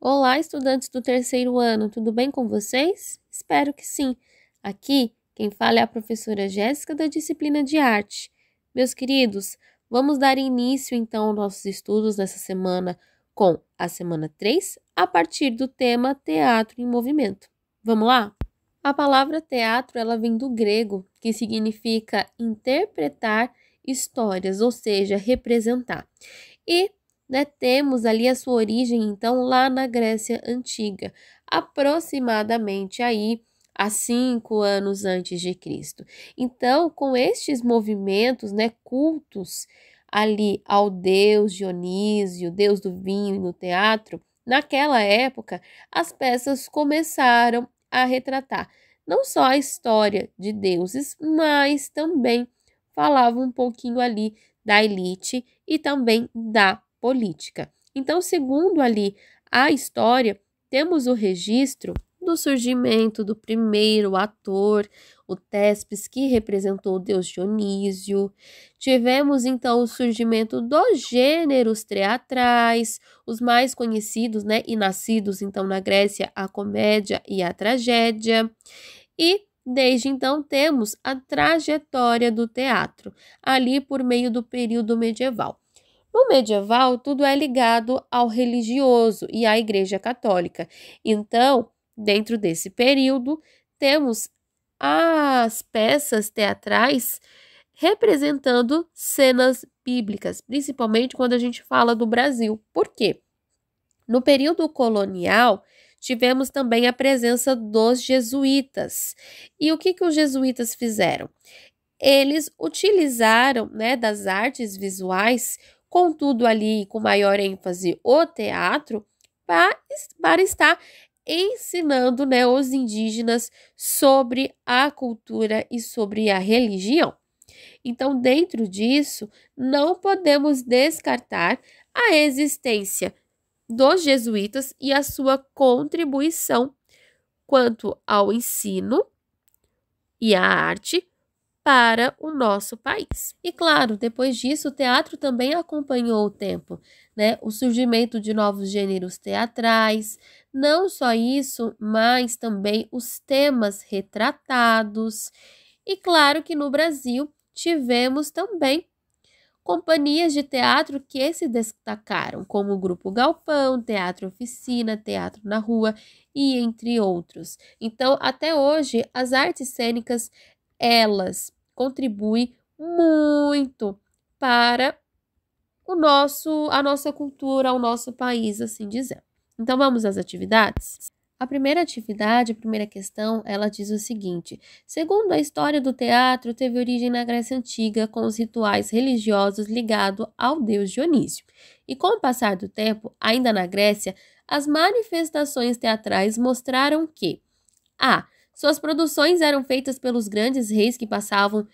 Olá, estudantes do terceiro ano, tudo bem com vocês? Espero que sim. Aqui, quem fala é a professora Jéssica da disciplina de arte. Meus queridos, vamos dar início então aos nossos estudos nessa semana com a semana 3, a partir do tema Teatro em Movimento. Vamos lá? A palavra teatro, ela vem do grego, que significa interpretar histórias, ou seja, representar. E temos ali a sua origem, então, lá na Grécia Antiga, aproximadamente aí há 5 anos antes de Cristo. Então, com estes movimentos, cultos ali ao deus Dionísio, deus do vinho e no teatro, naquela época, as peças começaram a retratar não só a história de deuses, mas também falavam um pouquinho ali da elite e também da política. Então, segundo ali a história, temos o registro do surgimento do primeiro ator, o Téspes, que representou o deus Dionísio. Tivemos, então, o surgimento dos gêneros teatrais, os mais conhecidos, e nascidos, então, na Grécia, a comédia e a tragédia. E desde então temos a trajetória do teatro, ali por meio do período medieval. No medieval, tudo é ligado ao religioso e à Igreja Católica. Então, dentro desse período, temos as peças teatrais representando cenas bíblicas, principalmente quando a gente fala do Brasil. Por quê? No período colonial, tivemos também a presença dos jesuítas. E o que os jesuítas fizeram? Eles utilizaram, das artes visuais, contudo ali com maior ênfase o teatro, para estar ensinando, os indígenas sobre a cultura e sobre a religião. Então, dentro disso, não podemos descartar a existência dos jesuítas e a sua contribuição quanto ao ensino e à arte para o nosso país. E claro, depois disso, o teatro também acompanhou o tempo, o surgimento de novos gêneros teatrais, não só isso, mas também os temas retratados. E claro que no Brasil tivemos também companhias de teatro que se destacaram, como o Grupo Galpão, Teatro Oficina, Teatro na Rua e entre outros. Então, até hoje, as artes cênicas, elas contribuem muito para a nossa cultura, o nosso país, assim dizer. Então, vamos às atividades? A primeira atividade, a primeira questão, ela diz o seguinte: segundo a história do teatro, teve origem na Grécia Antiga com os rituais religiosos ligados ao deus Dionísio. E com o passar do tempo, ainda na Grécia, as manifestações teatrais mostraram que suas produções eram feitas pelos grandes reis que passavam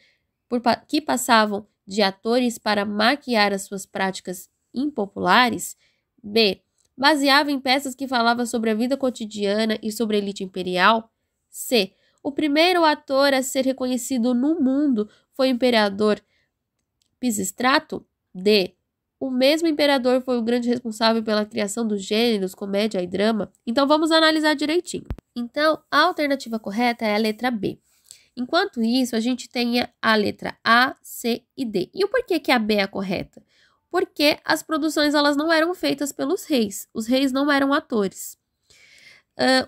de atores para maquiar as suas práticas impopulares. B. Baseava em peças que falavam sobre a vida cotidiana e sobre a elite imperial. C. O primeiro ator a ser reconhecido no mundo foi o imperador Pisístrato. D. O mesmo imperador foi o grande responsável pela criação dos gêneros comédia e drama. Então, vamos analisar direitinho. Então, a alternativa correta é a letra B. Enquanto isso, a gente tem a letra A, C e D. E o porquê que a B é a correta? Porque as produções elas não eram feitas pelos reis. Os reis não eram atores.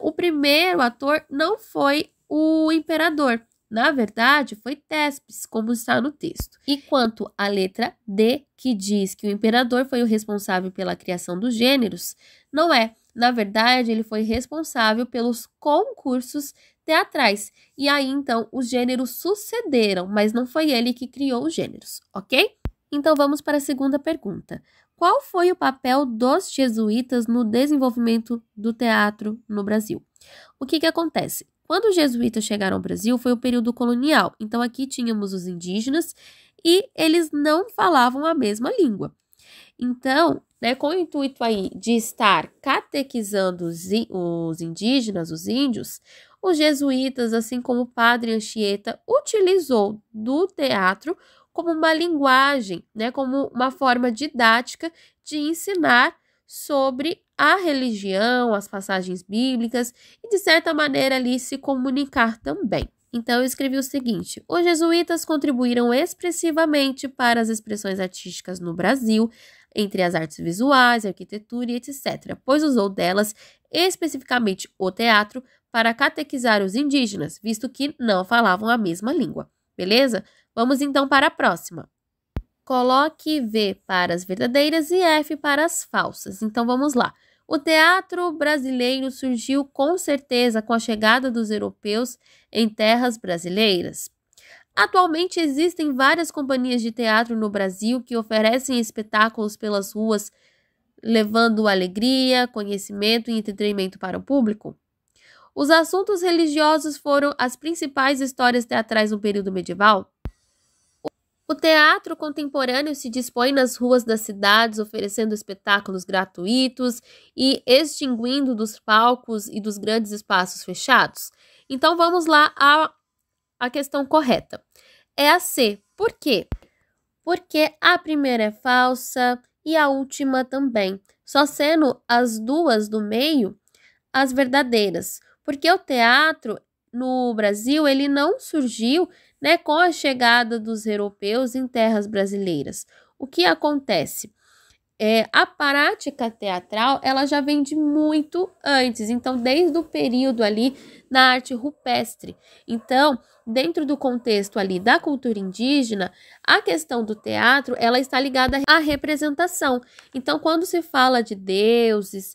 O primeiro ator não foi o imperador. Na verdade, foi Téspes, como está no texto. E quanto à letra D, que diz que o imperador foi o responsável pela criação dos gêneros, não é. Na verdade, ele foi responsável pelos concursos teatrais. E aí, então, os gêneros sucederam, mas não foi ele que criou os gêneros, ok? Então, vamos para a segunda pergunta. Qual foi o papel dos jesuítas no desenvolvimento do teatro no Brasil? O que acontece? Quando os jesuítas chegaram ao Brasil, foi o período colonial. Então, aqui tínhamos os indígenas e eles não falavam a mesma língua. Então, com o intuito aí de estar catequizando os indígenas, os índios, os jesuítas, assim como o padre Anchieta, utilizou do teatro como uma linguagem, como uma forma didática de ensinar sobre a religião, as passagens bíblicas e, de certa maneira, ali se comunicar também. Então, eu escrevi o seguinte: os jesuítas contribuíram expressivamente para as expressões artísticas no Brasil, entre as artes visuais, arquitetura e etc., pois usou delas, especificamente o teatro, para catequizar os indígenas, visto que não falavam a mesma língua. Beleza? Vamos então para a próxima. Coloque V para as verdadeiras e F para as falsas. Então, vamos lá. O teatro brasileiro surgiu com certeza com a chegada dos europeus em terras brasileiras. Atualmente existem várias companhias de teatro no Brasil que oferecem espetáculos pelas ruas, levando alegria, conhecimento e entretenimento para o público. Os assuntos religiosos foram as principais histórias teatrais no período medieval. O teatro contemporâneo se dispõe nas ruas das cidades, oferecendo espetáculos gratuitos e extinguindo dos palcos e dos grandes espaços fechados. Então, vamos lá à questão correta. É a C. Por quê? Porque a primeira é falsa e a última também, só sendo as duas do meio as verdadeiras. Porque o teatro no Brasil, ele não surgiu, né, com a chegada dos europeus em terras brasileiras. O que acontece? A prática teatral, ela já vem de muito antes, então desde o período ali na arte rupestre. Então, dentro do contexto ali da cultura indígena, a questão do teatro, ela está ligada à representação. Então, quando se fala de deuses,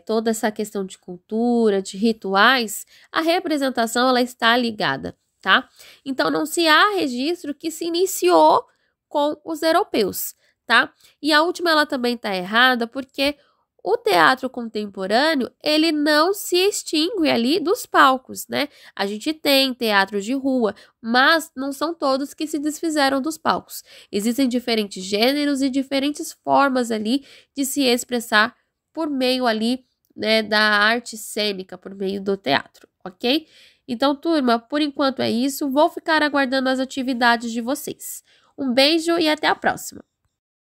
toda essa questão de cultura, de rituais, a representação, ela está ligada, tá? Então, não se há registro que se iniciou com os europeus, tá? E a última, ela também tá errada, porque o teatro contemporâneo, ele não se extingue ali dos palcos, né? A gente tem teatros de rua, mas não são todos que se desfizeram dos palcos. Existem diferentes gêneros e diferentes formas ali de se expressar por meio ali, né, da arte cênica, por meio do teatro, ok? Então, turma, por enquanto é isso. Vou ficar aguardando as atividades de vocês. Um beijo e até a próxima!